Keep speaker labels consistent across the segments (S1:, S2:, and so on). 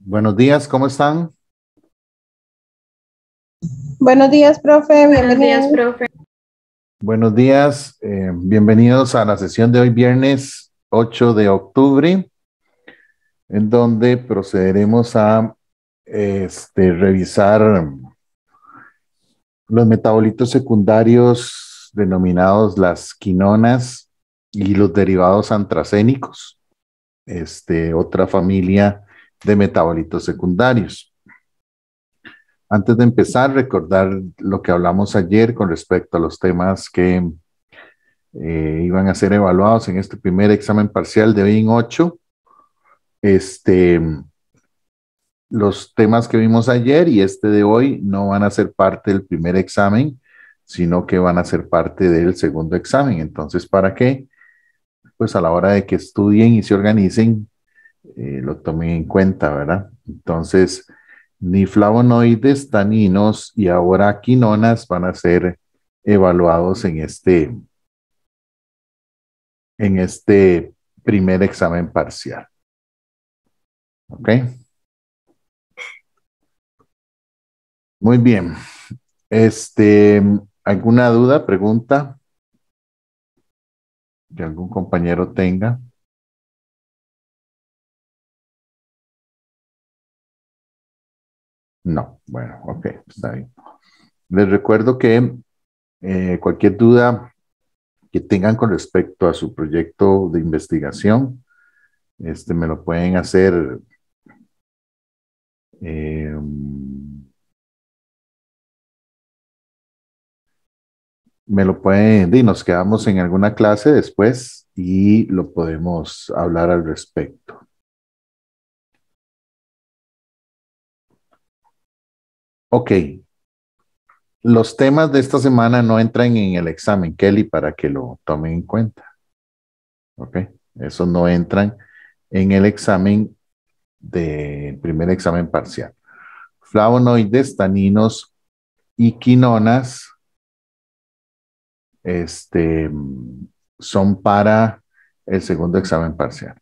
S1: Buenos días, ¿cómo están?
S2: Buenos días, profe,
S3: Buenos días,
S2: bienvenido.
S3: profe.
S1: Buenos días, bienvenidos a la sesión de hoy, viernes 8 de octubre, en donde procederemos a revisar los metabolitos secundarios denominados las quinonas y los derivados antracénicos, otra familia de metabolitos secundarios. Antes de empezar, recordar lo que hablamos ayer con respecto a los temas que iban a ser evaluados en este primer examen parcial de hoy en 8. Este, los temas que vimos ayer y este de hoy no van a ser parte del primer examen, sino que van a ser parte del segundo examen. Entonces, ¿para qué? Pues a la hora de que estudien y se organicen, lo tomen en cuenta, ¿verdad? Entonces, ni flavonoides, taninos y ahora quinonas van a ser evaluados en este primer examen parcial. ¿Ok? Muy bien. ¿Alguna duda, pregunta que algún compañero tenga? No. Bueno, ok, está bien. Les recuerdo que cualquier duda que tengan con respecto a su proyecto de investigación, me lo pueden hacer eh, me lo pueden, y nos quedamos en alguna clase después y lo podemos hablar al respecto. Ok, los temas de esta semana no entran en el examen, Kelly, para que lo tomen en cuenta. Ok, esos no entran en el examen del primer examen parcial. Flavonoides, taninos y quinonas, este, son para el segundo examen parcial.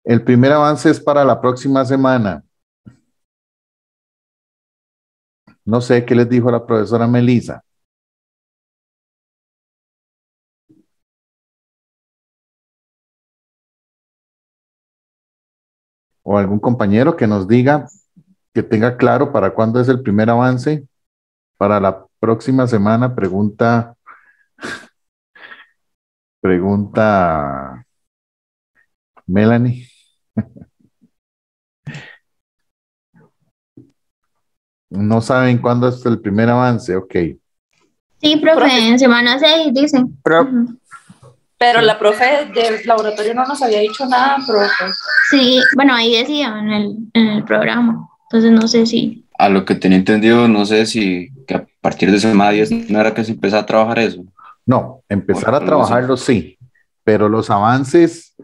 S1: El primer avance es para la próxima semana. No sé qué les dijo la profesora Melissa. O algún compañero que nos diga, que tenga claro para cuándo es el primer avance. Para la próxima semana, pregunta Melanie. No saben cuándo es el primer avance, ok.
S3: Sí, profe, en semana 6 dicen.
S4: Pero la profe del laboratorio no nos había dicho nada, profe.
S3: Sí, bueno, ahí decía en el programa. Entonces no sé si.
S5: A lo que tenía entendido, no sé si que a partir de semana 10 no era que se empezaba a trabajar eso.
S1: No,
S5: O
S1: empezar a
S5: algo así.
S1: trabajarlo sí, pero los avances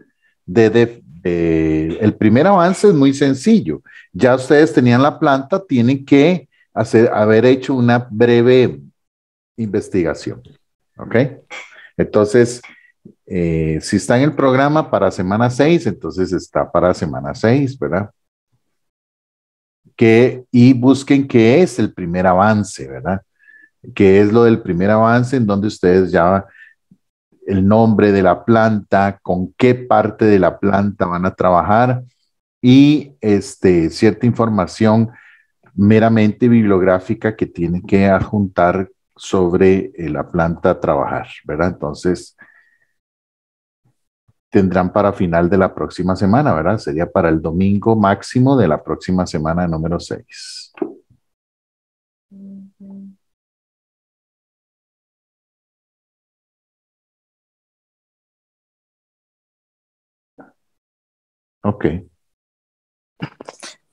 S1: el primer avance es muy sencillo. Ya ustedes tenían la planta, tienen que haber hecho una breve investigación. ¿Ok? Entonces, si está en el programa para semana 6, entonces está para semana 6, ¿verdad? Y busquen qué es el primer avance, ¿verdad? ¿Qué es lo del primer avance en donde ustedes ya el nombre de la planta, con qué parte de la planta van a trabajar y cierta información meramente bibliográfica que tienen que adjuntar sobre la planta a trabajar, ¿verdad? Entonces, tendrán para final de la próxima semana, ¿verdad? Sería para el domingo máximo de la próxima semana número 6. Ok.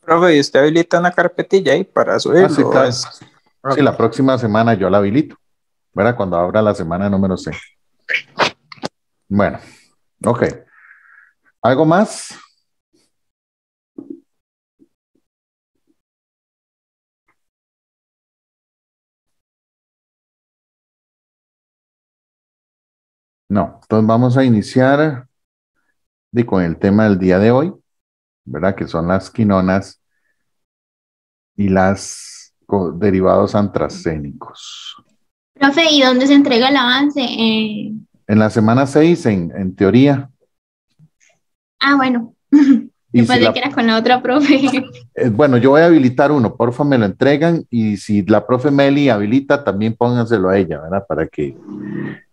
S6: Profe, ¿y usted habilita una carpetilla ahí para subirlo?
S1: Sí, claro.
S6: Ok.
S1: Sí, la próxima semana yo la habilito, ¿verdad? Cuando abra la semana número 6. Bueno, ok. ¿Algo más? No. Entonces vamos a iniciar con el tema del día de hoy, ¿verdad? Que son las quinonas y las derivados antracénicos.
S3: Profe, ¿y dónde se entrega el avance?
S1: En la semana 6, en teoría.
S3: Bueno.
S1: Y
S3: Yo pensé que era con la otra profe.
S1: Bueno, yo voy a habilitar uno, porfa, me lo entregan, y si la profe Meli habilita, también pónganselo a ella, ¿verdad? Para que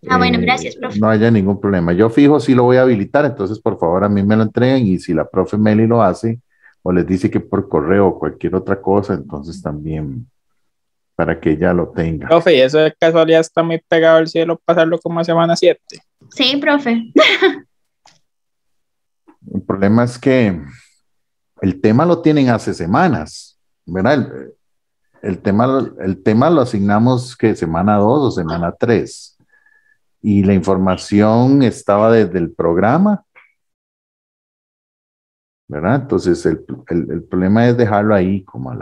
S3: Bueno, gracias, profe.
S1: no haya ningún problema. Yo fijo sí lo voy a habilitar, entonces por favor a mí me lo entregan, y si la profe Meli lo hace o les dice que por correo o cualquier otra cosa, entonces también para que ella lo tenga.
S6: Profe, y eso de casualidad está muy pegado al cielo, pasarlo como a semana 7.
S3: Sí, profe.
S1: El problema es que el tema lo tienen hace semanas, ¿verdad? El tema lo asignamos que semana 2 o semana 3, y la información estaba desde el programa, ¿verdad? Entonces el problema es dejarlo ahí como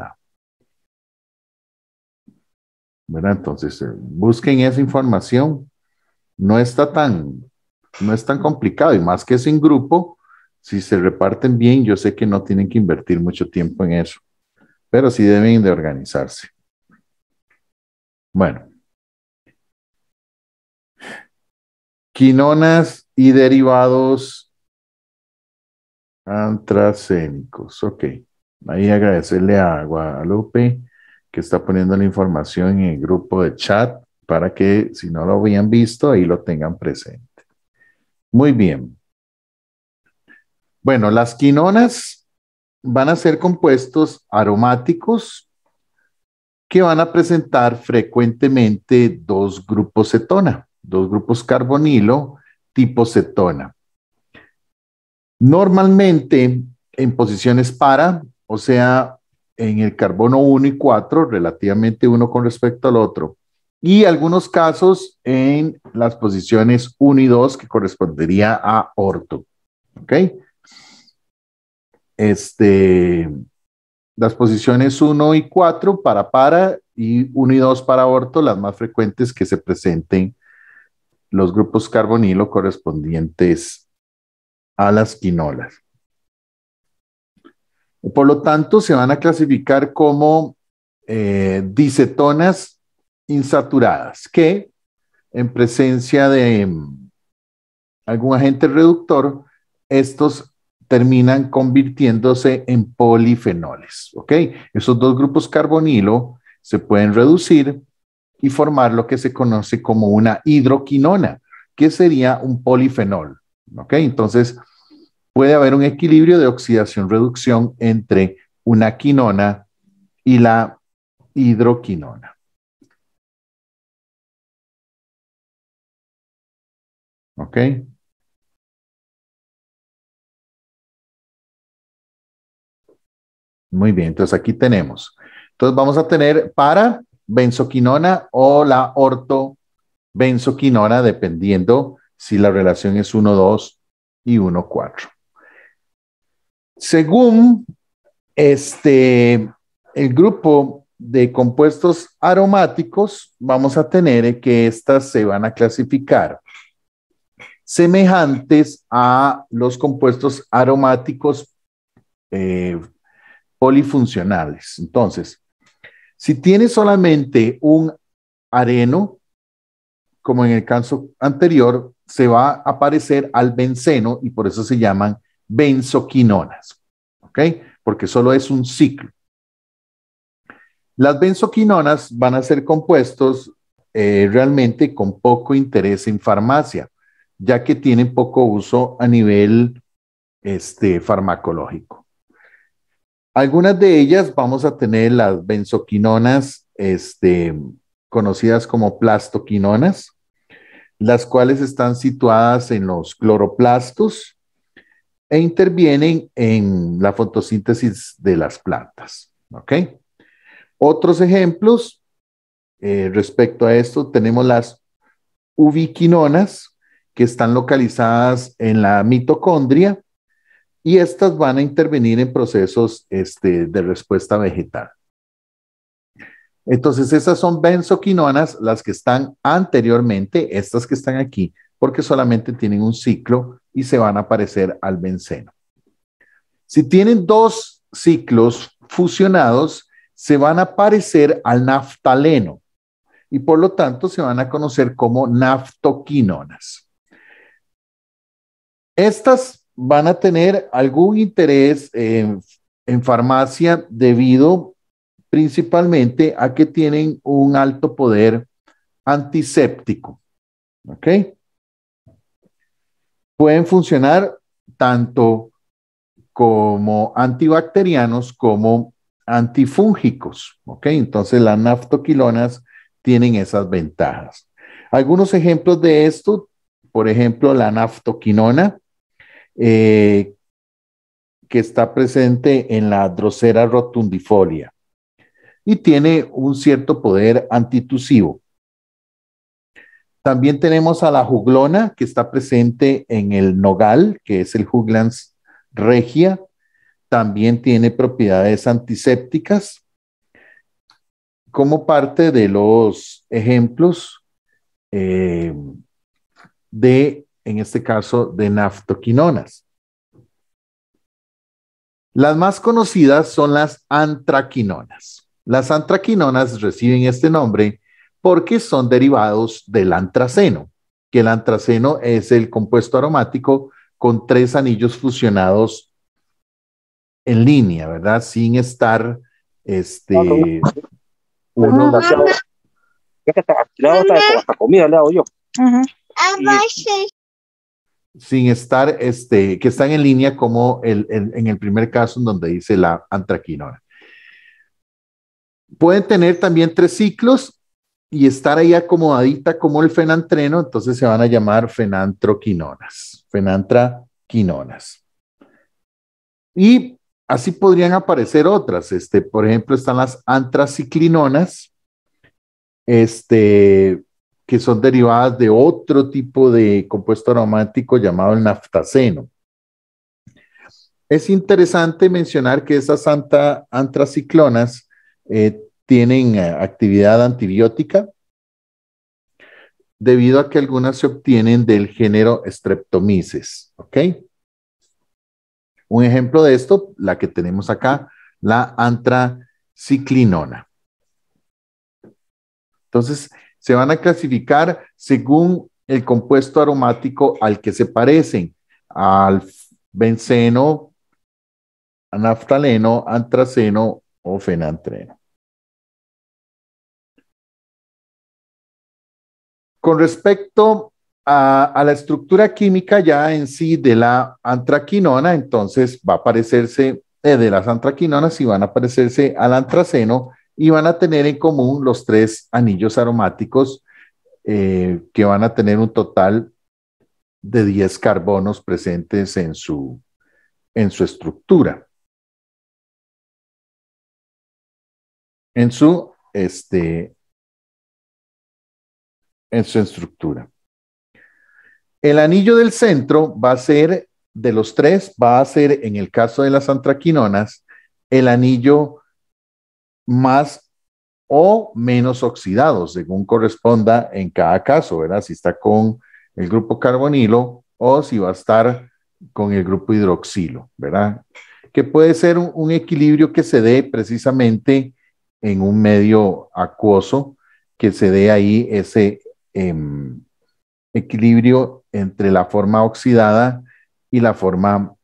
S1: ¿verdad? Entonces busquen esa información, no es tan complicado, y más que es en grupo, si se reparten bien, yo sé que no tienen que invertir mucho tiempo en eso, pero sí deben de organizarse. Bueno. Quinonas y derivados antracénicos. Ok. Ahí agradecerle a Guadalupe que está poniendo la información en el grupo de chat para que si no lo habían visto, ahí lo tengan presente. Muy bien. Bueno, las quinonas van a ser compuestos aromáticos que van a presentar frecuentemente dos grupos cetona, dos grupos carbonilo tipo cetona. Normalmente en posiciones para, o sea, en el carbono 1 y 4, relativamente uno con respecto al otro, y algunos casos en las posiciones 1 y 2, que correspondería a orto. ¿Ok? Las posiciones 1 y 4 para, y 1 y 2 para orto, las más frecuentes que se presenten los grupos carbonilo correspondientes a las quinolas. Por lo tanto, se van a clasificar como dicetonas insaturadas, que en presencia de algún agente reductor, estos terminan convirtiéndose en polifenoles, ¿ok? Esos dos grupos carbonilo se pueden reducir y formar lo que se conoce como una hidroquinona, que sería un polifenol, ¿ok? Entonces, puede haber un equilibrio de oxidación-reducción entre una quinona y la hidroquinona. ¿Ok? Muy bien, entonces aquí tenemos. Entonces vamos a tener para benzoquinona o la ortobenzoquinona, dependiendo si la relación es 1,2 y 1,4. Según el grupo de compuestos aromáticos, vamos a tener que estas se van a clasificar semejantes a los compuestos aromáticos polifuncionales. Entonces, si tiene solamente un areno, como en el caso anterior, se va a parecer al benceno y por eso se llaman benzoquinonas, ¿ok? Porque solo es un ciclo. Las benzoquinonas van a ser compuestos realmente con poco interés en farmacia, ya que tienen poco uso a nivel farmacológico. Algunas de ellas vamos a tener las benzoquinonas conocidas como plastoquinonas, las cuales están situadas en los cloroplastos e intervienen en la fotosíntesis de las plantas. ¿Ok? Otros ejemplos respecto a esto tenemos las ubiquinonas, que están localizadas en la mitocondria, y estas van a intervenir en procesos de respuesta vegetal. Entonces, esas son benzoquinonas, las que están anteriormente, estas que están aquí, porque solamente tienen un ciclo y se van a parecer al benceno. Si tienen dos ciclos fusionados, se van a parecer al naftaleno y por lo tanto se van a conocer como naftoquinonas. Estas van a tener algún interés en farmacia debido principalmente a que tienen un alto poder antiséptico. ¿Ok? Pueden funcionar tanto como antibacterianos como antifúngicos. ¿Ok? Entonces las naftoquilonas tienen esas ventajas. Algunos ejemplos de esto, por ejemplo, la naftoquinona, que está presente en la Drosera rotundifolia y tiene un cierto poder antitusivo. También tenemos a la juglona, que está presente en el nogal, que es el Juglans regia. También tiene propiedades antisépticas. Como parte de los ejemplos en este caso, de naftoquinonas. Las más conocidas son las antraquinonas. Las antraquinonas reciben este nombre porque son derivados del antraceno, que el antraceno es el compuesto aromático con 3 anillos fusionados en línea, ¿verdad? Sin estar uno
S7: comida le hago yo.
S1: sin estar, que están en línea como en el primer caso en donde dice la antraquinona. Pueden tener también 3 ciclos y estar ahí acomodadita como el fenantreno, entonces se van a llamar fenantraquinonas. Y así podrían aparecer otras. Por ejemplo, están las antraciclinonas, que son derivadas de otro tipo de compuesto aromático llamado el naftaceno. Es interesante mencionar que esas antraciclonas tienen actividad antibiótica debido a que algunas se obtienen del género Streptomyces, ¿ok? Un ejemplo de esto, la que tenemos acá, la antraciclinona. Entonces, se van a clasificar según el compuesto aromático al que se parecen, al benceno, naftaleno, antraceno o fenantreno. Con respecto a la estructura química ya en sí de la antraquinona, entonces va a parecerse de las antraquinonas y van a parecerse al antraceno y van a tener en común los 3 anillos aromáticos que van a tener un total de 10 carbonos presentes en su estructura. En su estructura. El anillo del centro va a ser, de los 3, va a ser, en el caso de las antraquinonas, el anillo más o menos oxidado, según corresponda en cada caso, ¿verdad? Si está con el grupo carbonilo o si va a estar con el grupo hidroxilo, ¿verdad? Que puede ser un equilibrio que se dé precisamente en un medio acuoso, que se dé ahí ese equilibrio entre la forma oxidada y la forma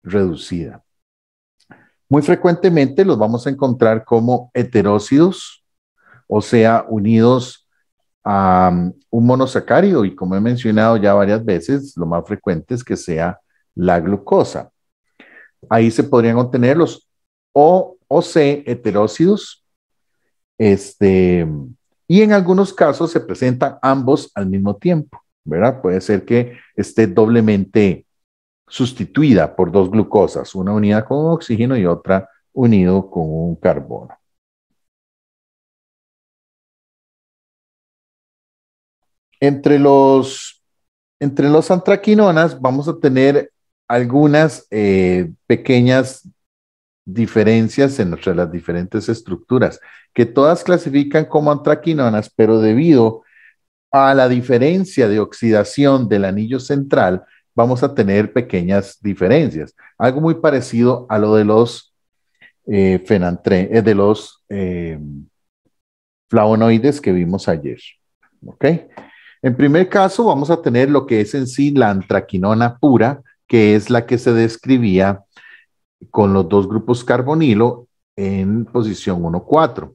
S1: reducida. Muy frecuentemente los vamos a encontrar como heterócidos, o sea, unidos a un monosacárido, y como he mencionado ya varias veces, lo más frecuente es que sea la glucosa. Ahí se podrían obtener los O o C heterócidos, y en algunos casos se presentan ambos al mismo tiempo, ¿verdad? Puede ser que esté doblemente sustituida por 2 glucosas, una unida con un oxígeno y otra unido con un carbono. Entre los antraquinonas vamos a tener algunas pequeñas diferencias entre las diferentes estructuras, que todas clasifican como antraquinonas, pero debido a la diferencia de oxidación del anillo central, vamos a tener pequeñas diferencias. Algo muy parecido a lo de los flavonoides que vimos ayer. ¿Ok? En primer caso, vamos a tener lo que es en sí la antraquinona pura, que es la que se describía con los dos grupos carbonilo en posición 1,4.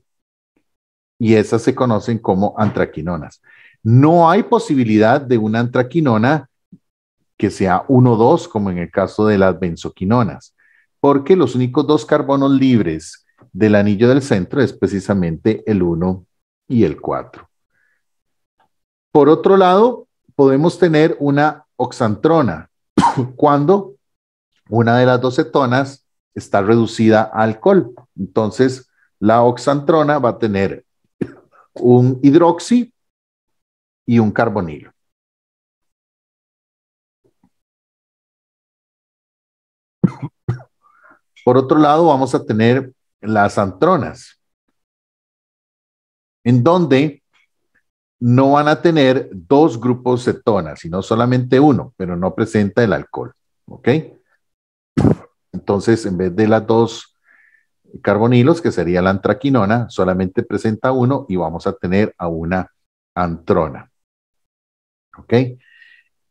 S1: Y esas se conocen como antraquinonas. No hay posibilidad de una antraquinona que sea 1,2, como en el caso de las benzoquinonas, porque los únicos dos carbonos libres del anillo del centro es precisamente el 1 y el 4. Por otro lado, podemos tener una oxantrona cuando una de las dos cetonas está reducida a alcohol. Entonces, la oxantrona va a tener un hidroxi y un carbonilo. Por otro lado, vamos a tener las antronas, en donde no van a tener dos grupos cetonas, sino solamente uno, pero no presenta el alcohol. ¿Ok? Entonces, en vez de las dos carbonilos, que sería la antraquinona, solamente presenta uno y vamos a tener a una antrona. ¿Ok?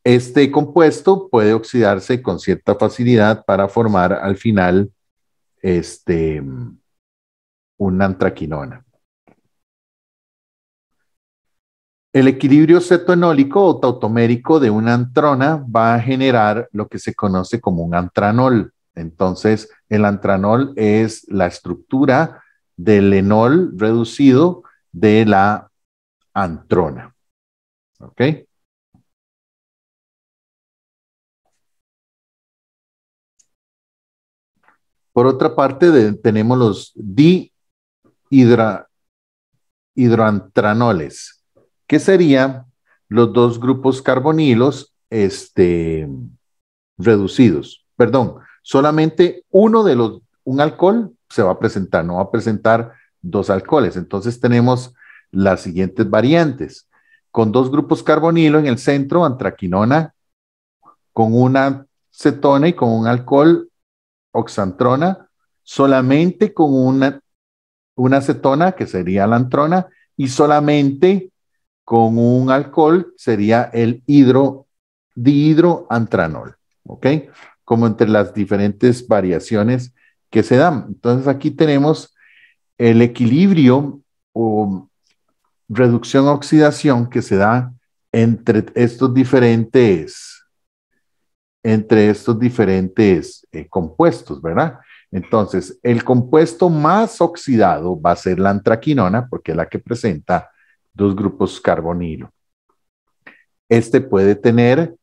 S1: Este compuesto puede oxidarse con cierta facilidad para formar al final una antraquinona. El equilibrio cetoenólico o tautomérico de una antrona va a generar lo que se conoce como un antranol. Entonces, el antranol es la estructura del enol reducido de la antrona. ¿Ok? Por otra parte, tenemos los dihidroantranoles, que serían los dos grupos carbonilos reducidos. Perdón, solamente un alcohol se va a presentar, no va a presentar dos alcoholes. Entonces tenemos las siguientes variantes. Con dos grupos carbonilo en el centro, antraquinona, con una cetona y con un alcohol, oxantrona, solamente con una cetona, que sería la antrona, y solamente con un alcohol sería el dihidroantranol. ¿Ok? Como entre las diferentes variaciones que se dan. Entonces aquí tenemos el equilibrio o reducción-oxidación que se da entre estos diferentes compuestos, ¿verdad? Entonces, el compuesto más oxidado va a ser la antraquinona, porque es la que presenta dos grupos carbonilo. Este puede tener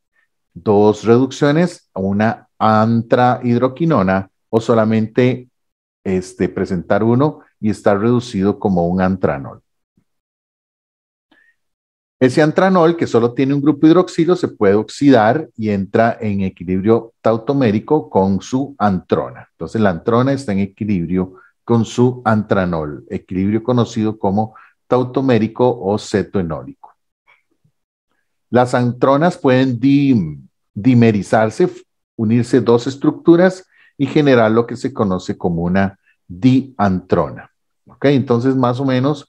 S1: dos reducciones, una antrahidroquinona o solamente presentar uno y estar reducido como un antranol. Ese antranol, que solo tiene un grupo hidroxilo, se puede oxidar y entra en equilibrio tautomérico con su antrona. Entonces, la antrona está en equilibrio con su antranol, equilibrio conocido como tautomérico o cetoenólico. Las antronas pueden dimerizarse, unirse dos estructuras y generar lo que se conoce como una diantrona. ¿Ok? Entonces, más o menos,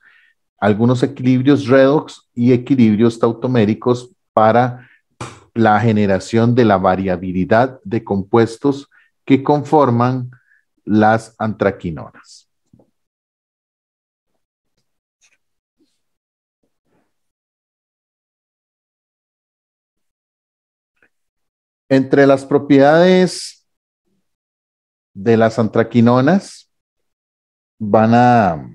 S1: algunos equilibrios redox y equilibrios tautoméricos para la generación de la variabilidad de compuestos que conforman las antraquinonas. Entre las propiedades de las antraquinonas van a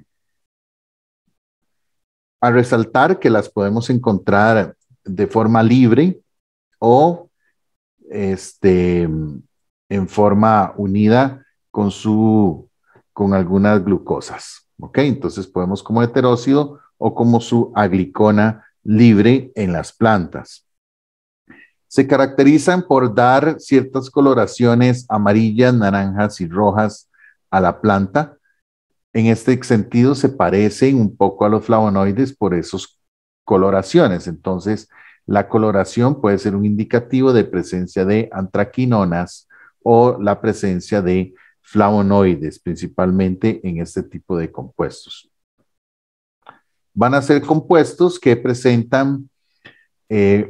S1: resaltar que las podemos encontrar de forma libre o en forma unida con algunas glucosas. ¿Ok? Entonces podemos como heteróxido o como su aglicona libre en las plantas. Se caracterizan por dar ciertas coloraciones amarillas, naranjas y rojas a la planta. En este sentido se parecen un poco a los flavonoides por esas coloraciones. Entonces, La coloración puede ser un indicativo de presencia de antraquinonas o la presencia de flavonoides, principalmente en este tipo de compuestos. Van a ser compuestos que presentan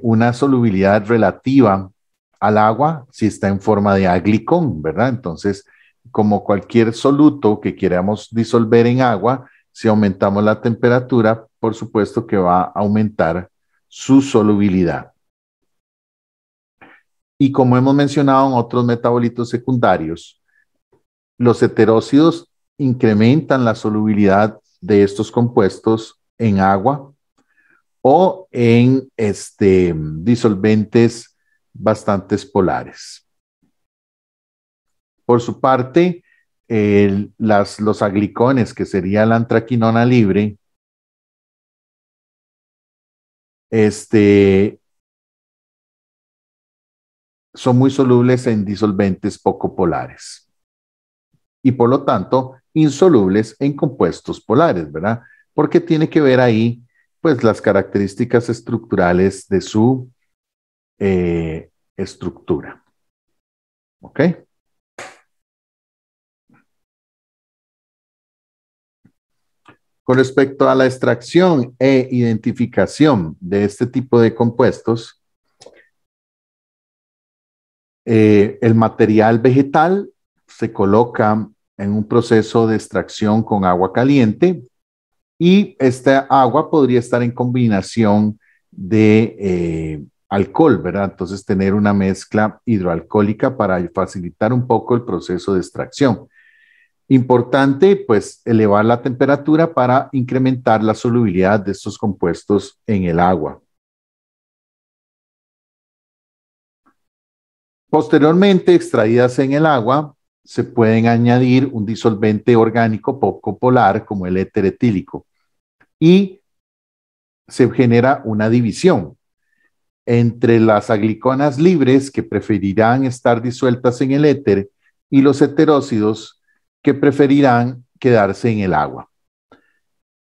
S1: una solubilidad relativa al agua si está en forma de aglicón, ¿verdad? Entonces, como cualquier soluto que queramos disolver en agua, si aumentamos la temperatura, por supuesto que va a aumentar su solubilidad. Y como hemos mencionado en otros metabolitos secundarios, los heteróxidos incrementan la solubilidad de estos compuestos en agua o en disolventes bastante polares. Por su parte, los aglicones, que sería la antraquinona libre, son muy solubles en disolventes poco polares y por lo tanto insolubles en compuestos polares, ¿verdad? Porque tiene que ver ahí pues las características estructurales de su estructura. ¿Ok? Con respecto a la extracción e identificación de este tipo de compuestos, el material vegetal se coloca en un proceso de extracción con agua caliente y esta agua podría estar en combinación de alcohol, ¿verdad? Entonces tener una mezcla hidroalcohólica para facilitar un poco el proceso de extracción. Importante, pues, elevar la temperatura para incrementar la solubilidad de estos compuestos en el agua. Posteriormente, extraídas en el agua, se pueden añadir un disolvente orgánico poco polar como el éter etílico y se genera una división entre las agliconas libres que preferirán estar disueltas en el éter y los heteróxidos que preferirán quedarse en el agua.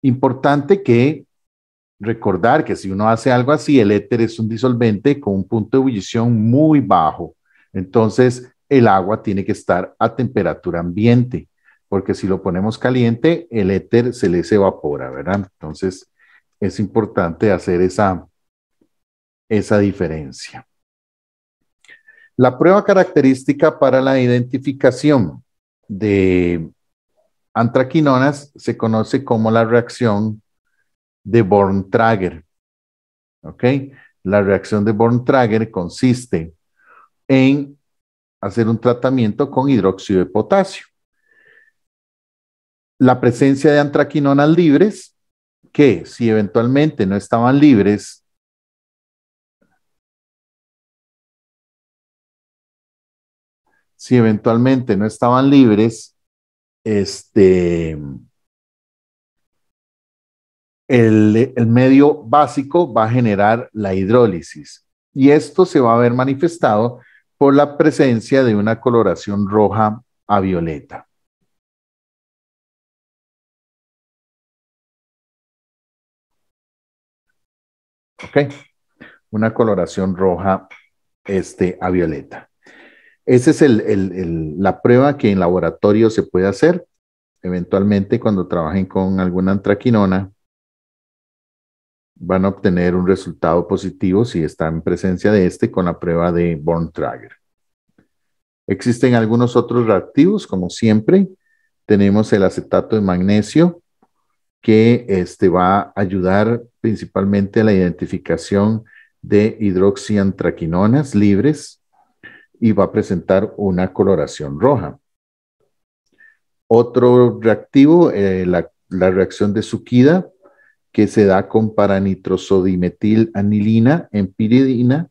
S1: Importante que recordar que si uno hace algo así, el éter es un disolvente con un punto de ebullición muy bajo. Entonces, el agua tiene que estar a temperatura ambiente, porque si lo ponemos caliente, el éter se les evapora, ¿verdad? Entonces, es importante hacer esa diferencia. La prueba característica para la identificación de antraquinonas se conoce como la reacción de Born-Trager. ¿Ok? La reacción de Born-Trager consiste en hacer un tratamiento con hidróxido de potasio. La presencia de antraquinonas libres, que si eventualmente no estaban libres, el medio básico va a generar la hidrólisis y esto se va a ver manifestado por la presencia de una coloración roja a violeta. ¿Ok? Una coloración roja a violeta. Esa es la prueba que en laboratorio se puede hacer. Eventualmente, cuando trabajen con alguna antraquinona, van a obtener un resultado positivo si están en presencia de con la prueba de Born-Trager. Existen algunos otros reactivos, como siempre. Tenemos el acetato de magnesio, que va a ayudar principalmente a la identificación de hidroxiantraquinonas libres y va a presentar una coloración roja. Otro reactivo, la reacción de Zucchida, que se da con paranitrosodimetilanilina en piridina.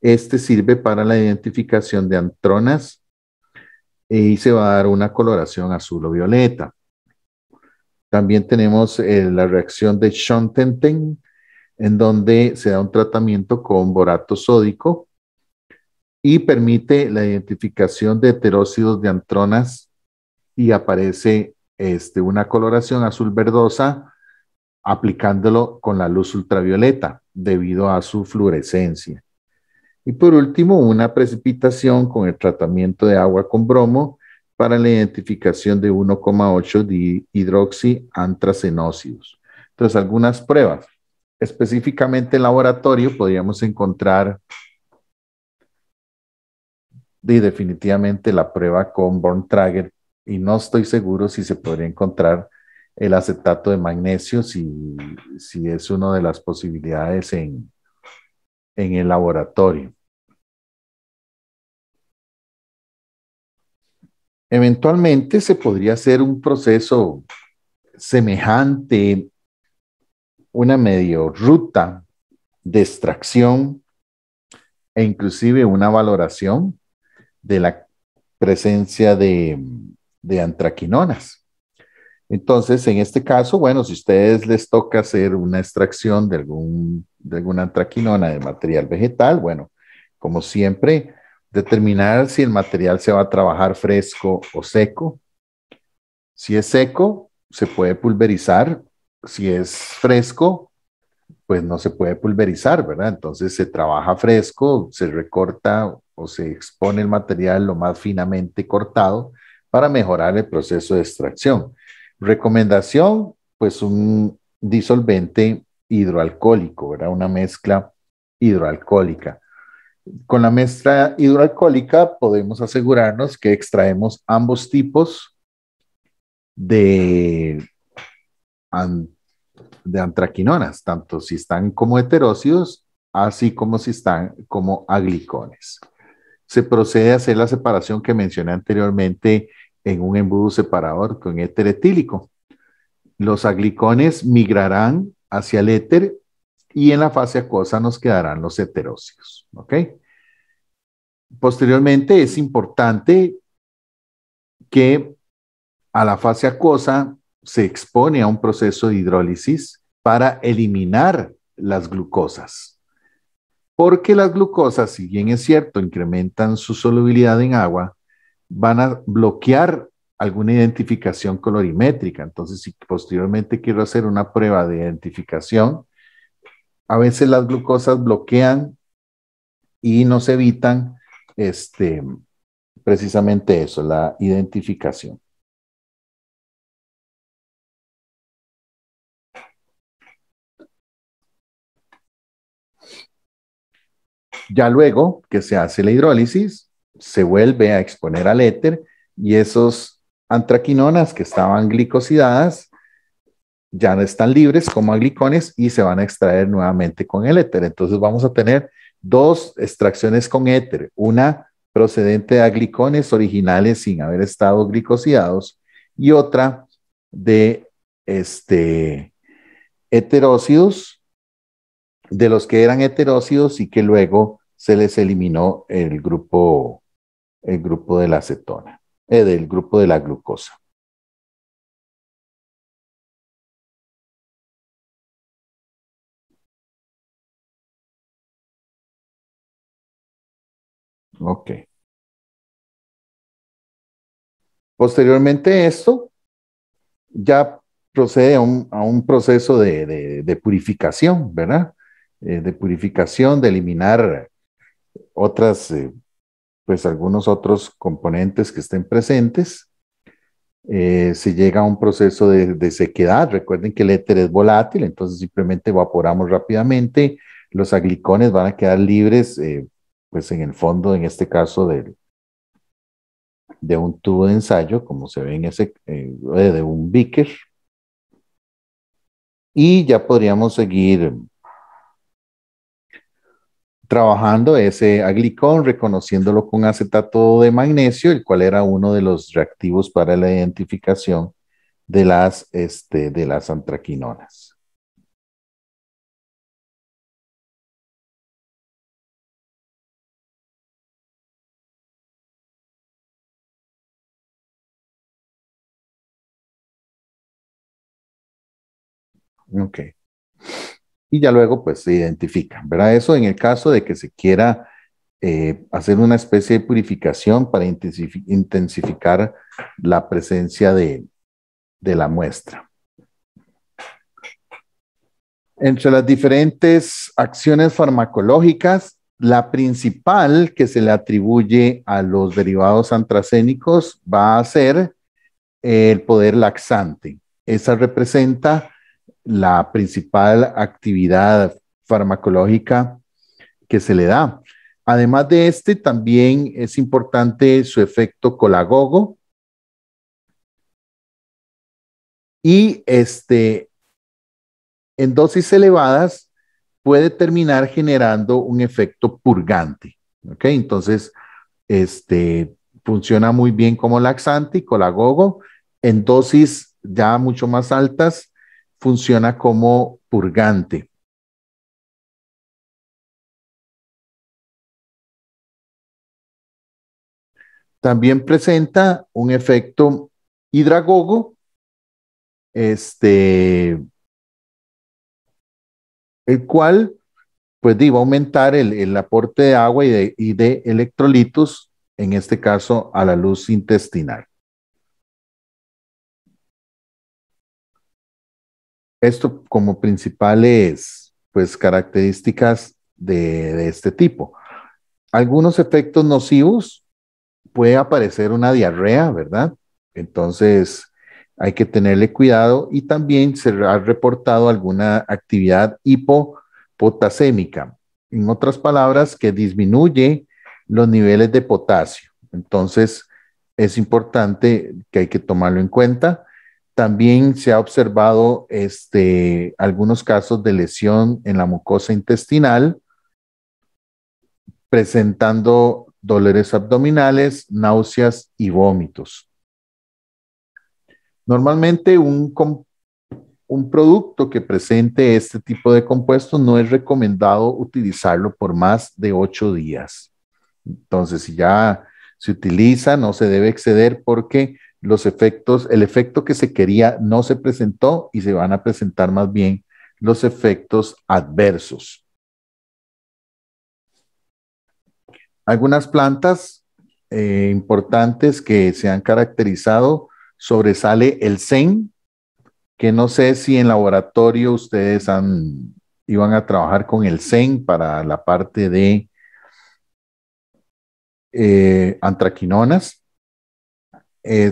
S1: Sirve para la identificación de antronas y se va a dar una coloración azul o violeta. También tenemos la reacción de Schontenten, en donde se da un tratamiento con borato sódico y permite la identificación de heteróxidos de antronas y aparece una coloración azul verdosa aplicándolo con la luz ultravioleta debido a su fluorescencia. Y por último, una precipitación con el tratamiento de agua con bromo para la identificación de 1,8 dihidroxiantracenócidos. Entonces, algunas pruebas. Específicamente en laboratorio podríamos encontrar definitivamente la prueba con Born-Trager, y no estoy seguro si se podría encontrar el acetato de magnesio, si es una de las posibilidades en el laboratorio. Eventualmente se podría hacer un proceso semejante, una medio ruta de extracción e inclusive una valoración de la presencia de antraquinonas. Entonces, en este caso, bueno, si a ustedes les toca hacer una extracción de alguna antraquinona de material vegetal, bueno, como siempre, determinar si el material se va a trabajar fresco o seco. Si es seco, se puede pulverizar. Si es fresco, pues no se puede pulverizar, ¿verdad? Entonces se trabaja fresco, se recorta o se expone el material lo más finamente cortado para mejorar el proceso de extracción. Recomendación, pues un disolvente hidroalcohólico, ¿verdad? Una mezcla hidroalcohólica. Con la mezcla hidroalcohólica podemos asegurarnos que extraemos ambos tipos de antraquinonas, tanto si están como heterócidos, así como si están como aglicones. Se procede a hacer la separación que mencioné anteriormente en un embudo separador con éter etílico. Los aglicones migrarán hacia el éter y en la fase acuosa nos quedarán los heterócidos. ¿Ok? Posteriormente es importante que a la fase acuosa se expone a un proceso de hidrólisis para eliminar las glucosas. Porque las glucosas, si bien es cierto, incrementan su solubilidad en agua, van a bloquear alguna identificación colorimétrica. Entonces, si posteriormente quiero hacer una prueba de identificación, a veces las glucosas bloquean y nos evitan precisamente eso, la identificación. Ya luego que se hace la hidrólisis, se vuelve a exponer al éter y esos antraquinonas que estaban glicosidadas ya no están libres como aglicones y se van a extraer nuevamente con el éter. Entonces vamos a tener dos extracciones con éter, una procedente de aglicones originales sin haber estado glicosidados y otra de heterócidos, de los que eran heterócidos y que luego se les eliminó el grupo de la acetona, del grupo de la glucosa. Ok. Posteriormente a esto, ya procede a un proceso de purificación, ¿verdad? De purificación, de eliminar otras, pues algunos otros componentes que estén presentes. Se llega a un proceso de sequedad. Recuerden que el éter es volátil, entonces simplemente evaporamos rápidamente. Los aglicones van a quedar libres, pues en el fondo, en este caso, de un tubo de ensayo, como se ve en ese, de un beaker. Y ya podríamos seguir trabajando ese aglicón, reconociéndolo con acetato de magnesio, el cual era uno de los reactivos para la identificación de las antraquinonas. Ok. Y ya luego pues se identifican, ¿verdad? Eso en el caso de que se quiera hacer una especie de purificación para intensificar la presencia de la muestra. Entre las diferentes acciones farmacológicas, la principal que se le atribuye a los derivados antracénicos va a ser el poder laxante. Esa representa la principal actividad farmacológica que se le da. Además de este, también es importante su efecto colagogo y en dosis elevadas puede terminar generando un efecto purgante. ¿Ok? Entonces, funciona muy bien como laxante y colagogo. En dosis ya mucho más altas, funciona como purgante. También presenta un efecto hidragogo, el cual pues va a aumentar el aporte de agua y de electrolitos, en este caso a la luz intestinal. Esto como principales pues características de este tipo. Algunos efectos nocivos, puede aparecer una diarrea, ¿verdad? Entonces hay que tenerle cuidado y también se ha reportado alguna actividad hipopotasémica. En otras palabras, que disminuye los niveles de potasio. Entonces es importante que hay que tomarlo en cuenta. También se ha observado algunos casos de lesión en la mucosa intestinal, presentando dolores abdominales, náuseas y vómitos. Normalmente un producto que presente este tipo de compuestos no es recomendado utilizarlo por más de 8 días. Entonces, si ya se utiliza, no se debe exceder porque el efecto que se quería no se presentó y se van a presentar más bien los efectos adversos. Algunas plantas importantes que se han caracterizado, sobresale el zen, que no sé si en laboratorio ustedes iban a trabajar con el zen para la parte de antraquinonas.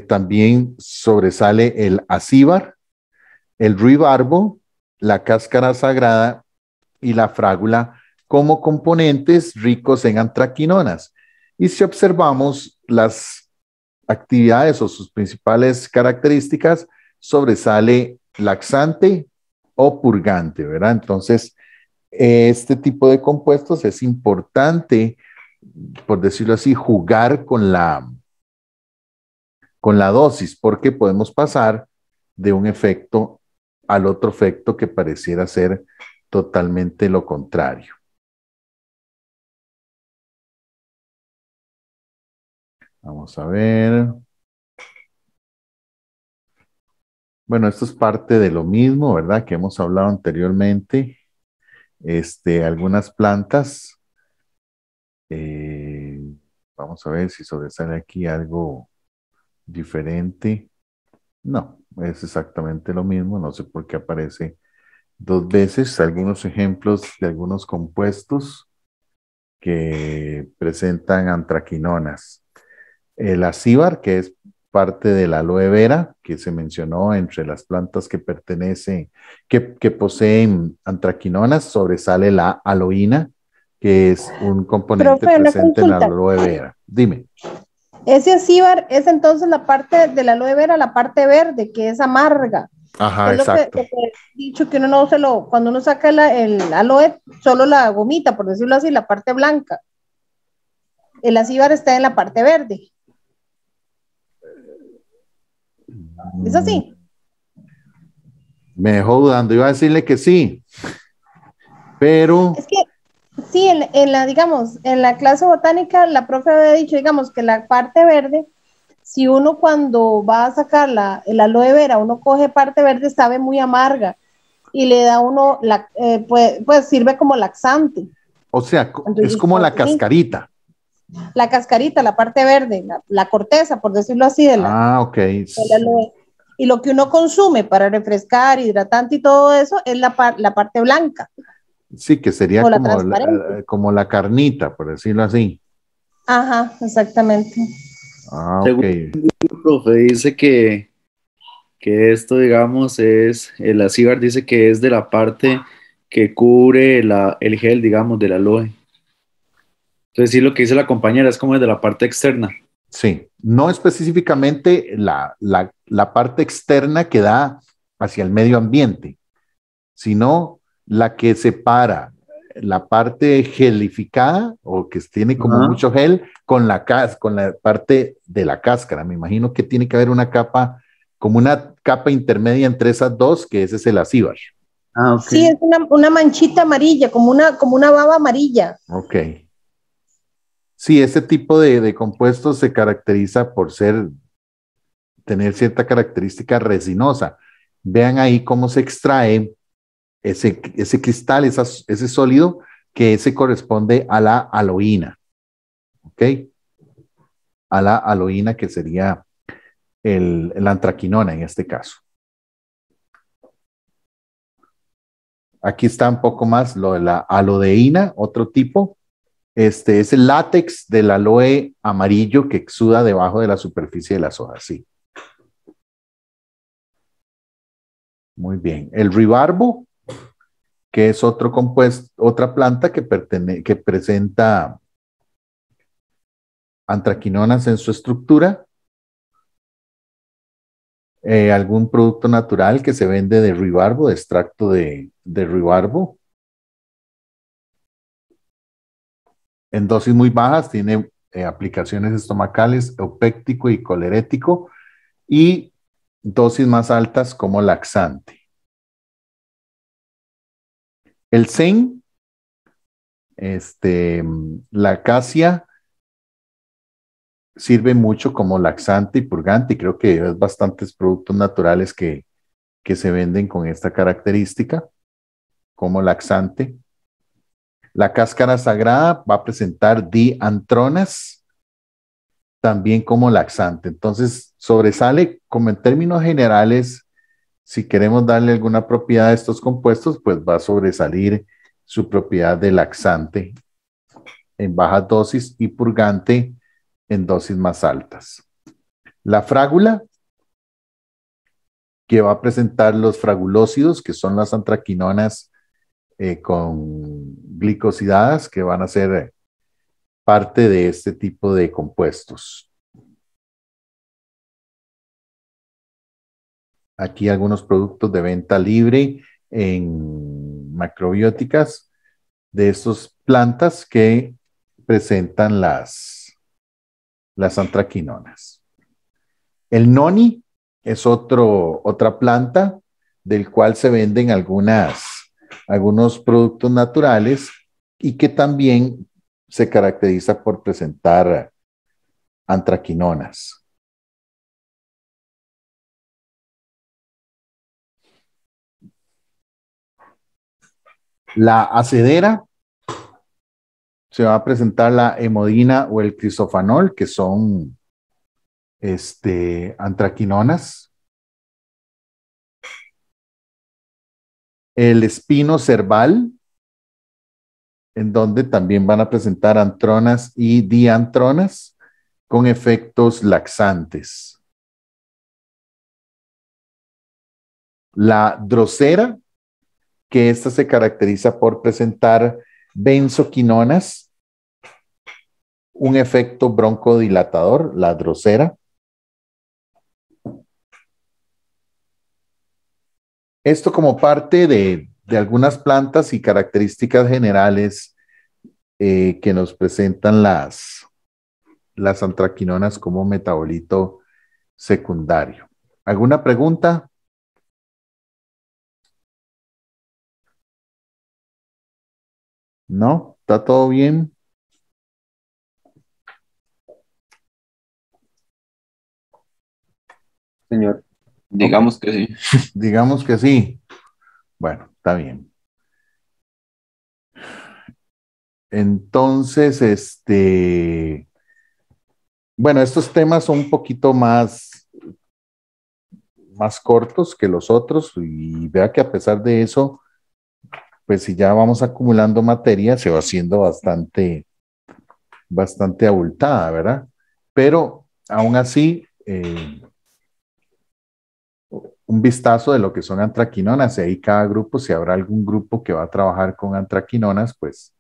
S1: También sobresale el acíbar, el ruibarbo, la cáscara sagrada y la frágula como componentes ricos en antraquinonas. Y si observamos las actividades o sus principales características, sobresale laxante o purgante, ¿verdad? Entonces, este tipo de compuestos es importante, por decirlo así, jugar con la dosis, porque podemos pasar de un efecto al otro efecto que pareciera ser totalmente lo contrario. Vamos a ver. Bueno, esto es parte de lo mismo, ¿verdad? Que hemos hablado anteriormente. Algunas plantas. Vamos a ver si sobresale aquí algo diferente. No, es exactamente lo mismo. No sé por qué aparece 2 veces. Algunos ejemplos de algunos compuestos que presentan antraquinonas. El acíbar, que es parte de la aloe vera, que se mencionó entre las plantas que pertenecen, que poseen antraquinonas, sobresale la aloína, que es un componente
S2: Profe, una
S1: presente en la
S2: consulta.
S1: aloe vera. Dime.
S2: Ese acíbar es entonces la parte de la aloe vera, la parte verde, que es amarga.
S1: Ajá,
S2: Es
S1: exacto.
S2: lo que he dicho, que uno no cuando uno saca el aloe, solo la gomita, por decirlo así, la parte blanca. El acíbar está en la parte verde. ¿Es así?
S1: Me dejó dudando. Iba a decirle que sí, pero
S2: Es que sí, digamos, en la clase botánica, la profe había dicho, digamos, que la parte verde, si uno cuando va a sacar el aloe vera, uno coge parte verde, sabe muy amarga y le da uno, pues sirve como laxante.
S1: o sea,
S2: Entonces,
S1: es como la
S2: sí,
S1: cascarita.
S2: la cascarita, la parte verde, la corteza, por decirlo así,
S1: Ah, ok.
S2: del aloe. y lo que uno consume para refrescar, hidratante y todo eso es la parte blanca.
S1: Sí, que sería
S2: O la
S1: como
S2: transparente.
S1: como la carnita, por decirlo así.
S2: Ajá, exactamente.
S1: Ah, ok.
S7: Según el profe dice que esto, digamos, la CIBAR dice que es de la parte que cubre el gel, digamos, del aloe. Entonces sí, lo que dice la compañera es como de la parte externa.
S1: Sí, no específicamente la parte externa que da hacia el medio ambiente, sino la que separa la parte gelificada o que tiene como
S7: Ajá.
S1: mucho gel con la parte de la cáscara. Me imagino que tiene que haber una capa, como una capa intermedia entre esas dos, que ese es el acíbar.
S7: Ah, ok.
S2: Sí, es una manchita amarilla, como una baba amarilla.
S1: Ok. Sí, ese tipo de compuestos se caracteriza por tener cierta característica resinosa. Vean ahí cómo se extrae ese cristal, ese sólido, que ese corresponde a la aloína. ¿Ok? A la aloína, que sería la antraquinona en este caso. Aquí está un poco más lo de la alodeína, otro tipo. Este es el látex del aloe amarillo que exuda debajo de la superficie de las hojas. Sí. Muy bien. El ribarbo, que es otro compuesto, otra planta que presenta antraquinonas en su estructura. Algún producto natural que se vende de ribarbo, de extracto de ribarbo. En dosis muy bajas tiene aplicaciones estomacales, eupéctico y colerético, y dosis más altas como laxante. El zen, la acacia, sirve mucho como laxante y purgante, y creo que hay bastantes productos naturales que se venden con esta característica como laxante. La cáscara sagrada va a presentar diantronas también como laxante. Entonces, sobresale como en términos generales, si queremos darle alguna propiedad a estos compuestos, pues va a sobresalir su propiedad de laxante en bajas dosis y purgante en dosis más altas. La frágula, que va a presentar los fragulósidos, que son las antraquinonas con glicosidadas, que van a ser parte de este tipo de compuestos. Aquí algunos productos de venta libre en macrobióticas de estas plantas que presentan las antraquinonas. El noni es otra planta del cual se venden algunos productos naturales y que también se caracteriza por presentar antraquinonas. La acedera, se va a presentar la hemodina o el crisofanol, que son antraquinonas. El espino cerval, en donde también van a presentar antronas y diantronas con efectos laxantes. La drosera, que esta se caracteriza por presentar benzoquinonas, un efecto broncodilatador, la drosera. Esto como parte de algunas plantas y características generales que nos presentan las antraquinonas como metabolito secundario. ¿Alguna pregunta? ¿No? ¿Está todo bien?
S5: Señor, digamos que sí.
S1: Digamos que sí. Bueno, está bien. Entonces, bueno, estos temas son un poquito más más cortos que los otros y vea que a pesar de eso, pues si ya vamos acumulando materia, se va haciendo bastante abultada, ¿verdad? Pero aún así, un vistazo de lo que son antraquinonas, y ahí cada grupo, si habrá algún grupo que va a trabajar con antraquinonas, pues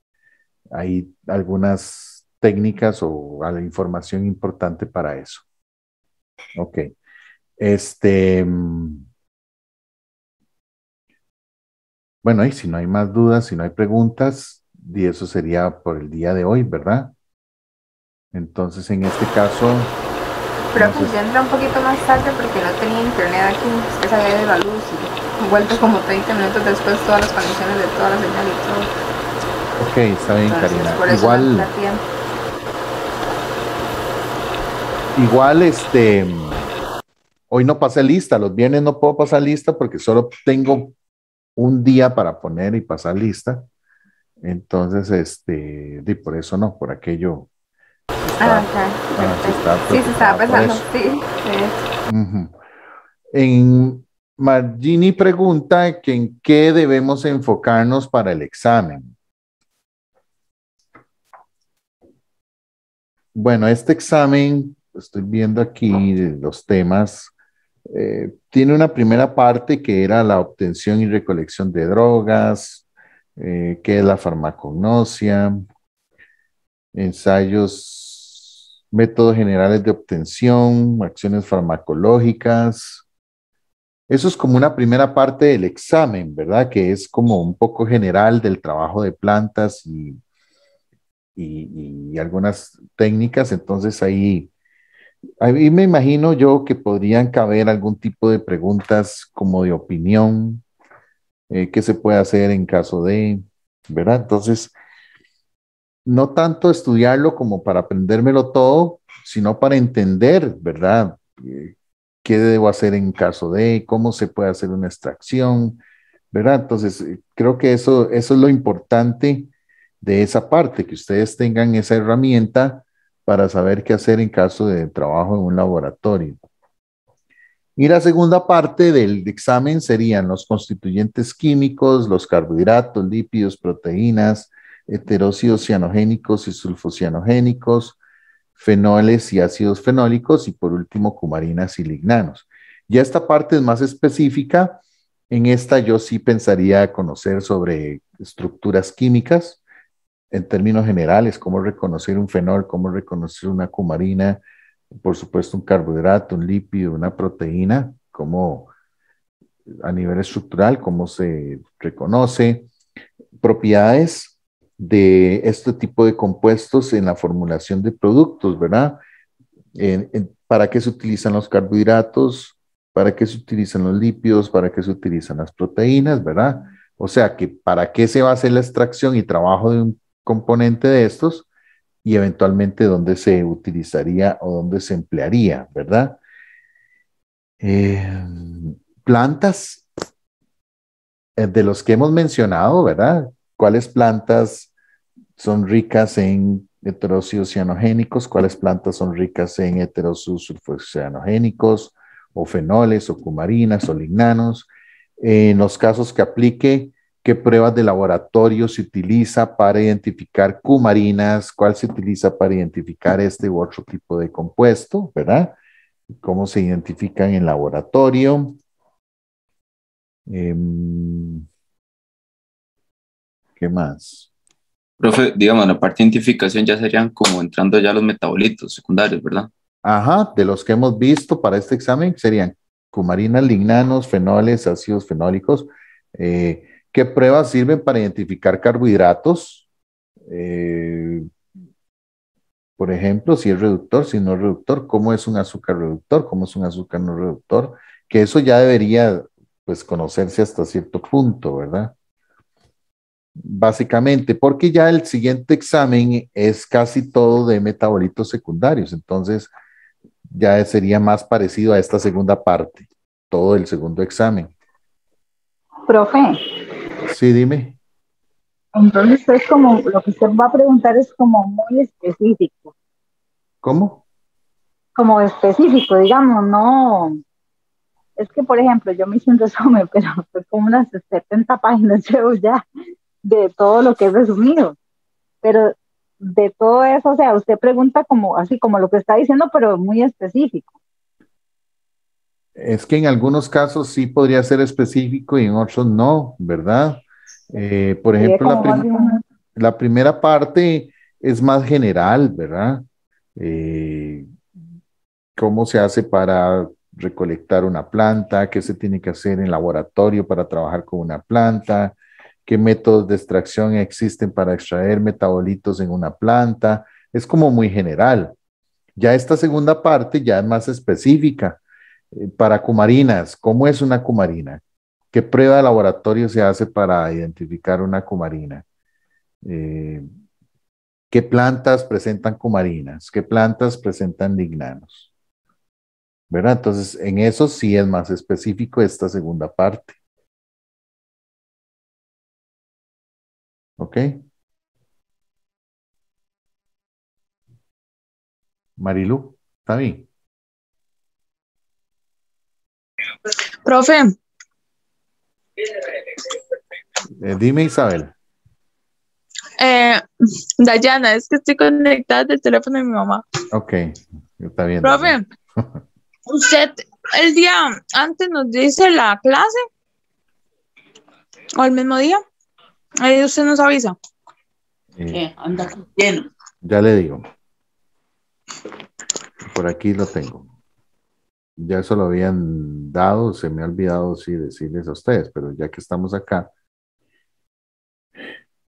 S1: hay algunas técnicas o información importante para eso. Ok. Bueno, y si no hay más dudas, si no hay preguntas, y eso sería por el día de hoy, ¿verdad? Entonces, en este caso...
S8: Profe, yo entré un poquito más tarde porque no tenía internet aquí, es que se había ido la luz y he vuelto como 30 minutos después todas las conexiones de toda la señal y todo.
S1: Ok, está bien,
S8: Entonces,
S1: Karina.
S8: por eso
S1: Igual,
S8: no entré a tiempo.
S1: igual, hoy no pasé lista, los viernes no puedo pasar lista porque solo tengo un día para poner y pasar lista. Entonces, y por eso no, por aquello.
S8: Sí, se estaba pensando, sí.
S1: Margini pregunta que en qué debemos enfocarnos para el examen. Bueno, este examen, estoy viendo aquí los temas, tiene una primera parte que era la obtención y recolección de drogas, que es la farmacognosia, ensayos, métodos generales de obtención, acciones farmacológicas. Eso es como una primera parte del examen, ¿verdad? Que es como un poco general del trabajo de plantas y algunas técnicas. Entonces ahí me imagino yo que podrían caber algún tipo de preguntas como de opinión, qué se puede hacer en caso de, ¿verdad? Entonces, no tanto estudiarlo como para aprendérmelo todo, sino para entender, ¿verdad? ¿Qué debo hacer en caso de? ¿Cómo se puede hacer una extracción? ¿Verdad? Entonces, creo que eso es lo importante de esa parte, que ustedes tengan esa herramienta para saber qué hacer en caso de trabajo en un laboratorio. Y la segunda parte del examen serían los constituyentes químicos, los carbohidratos, lípidos, proteínas, heteróxidos cianogénicos y sulfocianogénicos, fenoles y ácidos fenólicos y por último cumarinas y lignanos. Ya esta parte es más específica. En esta yo sí pensaría conocer sobre estructuras químicas en términos generales, cómo reconocer un fenol, cómo reconocer una cumarina, por supuesto un carbohidrato, un lípido, una proteína, cómo a nivel estructural, cómo se reconoce, propiedades de este tipo de compuestos en la formulación de productos, ¿verdad? ¿Para qué se utilizan los carbohidratos? ¿Para qué se utilizan los lípidos? ¿Para qué se utilizan las proteínas? ¿Verdad? O sea, que para qué se va a hacer la extracción y trabajo de un componente de estos y eventualmente dónde se utilizaría o dónde se emplearía, ¿verdad? Plantas de los que hemos mencionado, ¿verdad? ¿Cuáles plantas son ricas en heteróxidos cianogénicos? ¿Cuáles plantas son ricas en heteróxidos sulfocianogénicos o fenoles o cumarinas o lignanos? En los casos que aplique, ¿qué pruebas de laboratorio se utiliza para identificar cumarinas? ¿Cuál se utiliza para identificar este u otro tipo de compuesto? ¿Verdad? ¿Cómo se identifican en laboratorio? ¿Qué más?
S5: Profe, digamos, la parte de identificación ya serían como entrando ya los metabolitos secundarios, ¿verdad?
S1: Ajá, de los que hemos visto para este examen serían cumarinas, lignanos, fenoles, ácidos fenólicos. ¿Qué pruebas sirven para identificar carbohidratos? Por ejemplo, si es reductor, si no es reductor, ¿cómo es un azúcar reductor? ¿Cómo es un azúcar no reductor? Que eso ya debería, pues, conocerse hasta cierto punto, ¿verdad? Básicamente, porque ya el siguiente examen es casi todo de metabolitos secundarios, entonces ya sería más parecido a esta segunda parte, todo el segundo examen.
S9: Profe,
S1: Sí, dime.
S9: entonces es como, lo que usted va a preguntar es como muy específico.
S1: ¿Cómo?
S9: Como específico, digamos, no es que, por ejemplo, yo me hice un resumen, pero pues como unas 70 páginas llevo ya de todo lo que he resumido. Pero de todo eso, o sea, usted pregunta como así como lo que está diciendo, pero muy específico.
S1: Es que en algunos casos sí podría ser específico y en otros no, ¿verdad? Por
S9: Sería
S1: ejemplo,
S9: como más de un-
S1: la primera parte es más general, ¿verdad? Eh, ¿Cómo se hace para recolectar una planta? ¿Qué se tiene que hacer en laboratorio para trabajar con una planta? ¿Qué métodos de extracción existen para extraer metabolitos en una planta? Es como muy general. Ya esta segunda parte ya es más específica. Para cumarinas, ¿cómo es una cumarina? ¿Qué prueba de laboratorio se hace para identificar una cumarina? Eh, ¿Qué plantas presentan cumarinas? ¿Qué plantas presentan lignanos? ¿Verdad? Entonces, en eso sí es más específico esta segunda parte. ¿Ok? Marilu, ¿está bien?
S10: Profe,
S1: Dime, Isabel.
S10: Dayana, es que estoy conectada del teléfono de mi mamá.
S1: Ok, está bien.
S10: Profe, usted el día antes nos dice la clase o el mismo día, ahí usted nos avisa.
S11: Anda lleno.
S1: Ya le digo. Por aquí lo tengo. Ya eso lo habían dado, se me ha olvidado sí decirles a ustedes, pero ya que estamos acá,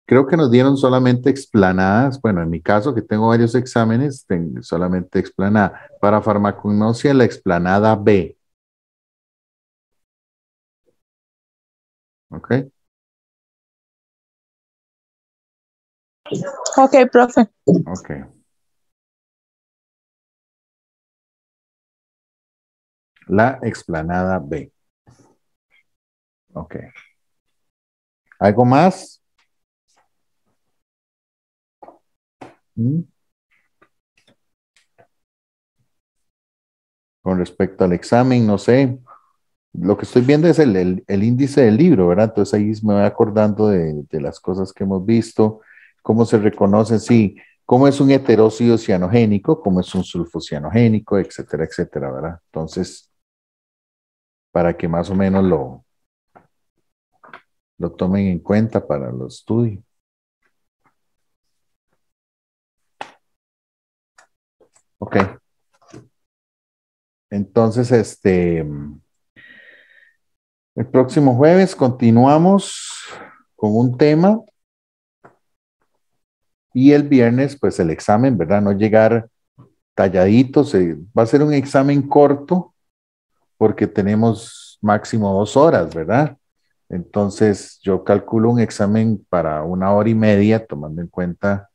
S1: creo que nos dieron solamente explanadas, bueno, en mi caso que tengo varios exámenes, tengo solamente explanada. Para farmacognosia, la explanada B. ¿Ok?
S10: Ok, profe.
S1: Ok. La explanada B. Ok. ¿Algo más? Con respecto al examen, no sé. Lo que estoy viendo es el índice del libro, ¿verdad? Entonces ahí me voy acordando de las cosas que hemos visto, cómo se reconocen, sí, cómo es un heteróxido cianogénico, cómo es un sulfocianogénico, etcétera, etcétera, ¿verdad? Entonces, para que más o menos lo tomen en cuenta para los estudios. Ok. Entonces, el próximo jueves continuamos con un tema y el viernes, pues el examen, ¿verdad? No llegar talladitos, va a ser un examen corto porque tenemos máximo 2 horas, ¿verdad? Entonces, yo calculo un examen para 1 hora y media, tomando en cuenta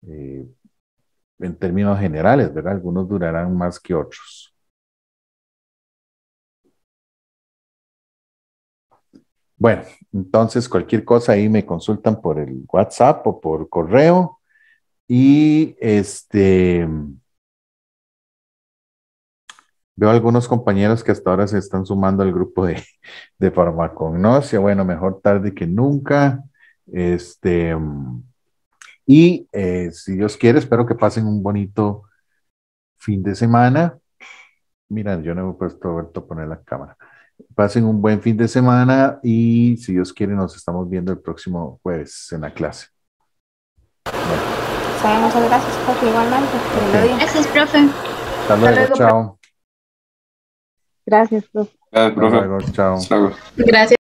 S1: en términos generales, ¿verdad? Algunos durarán más que otros. Bueno, entonces cualquier cosa ahí me consultan por el WhatsApp o por correo y veo algunos compañeros que hasta ahora se están sumando al grupo de farmacognosia. Bueno, mejor tarde que nunca. Y si Dios quiere, espero que pasen un bonito fin de semana. Mira, yo no me he puesto a poner la cámara. Pasen un buen fin de semana y si Dios quiere nos estamos viendo el próximo jueves en la clase.
S8: Sí, muchas gracias, profe, igualmente.
S3: Gracias, profe.
S1: Hasta luego, chao.
S9: Gracias, profe.
S5: Profe.
S1: Hasta luego, chao.
S3: Gracias.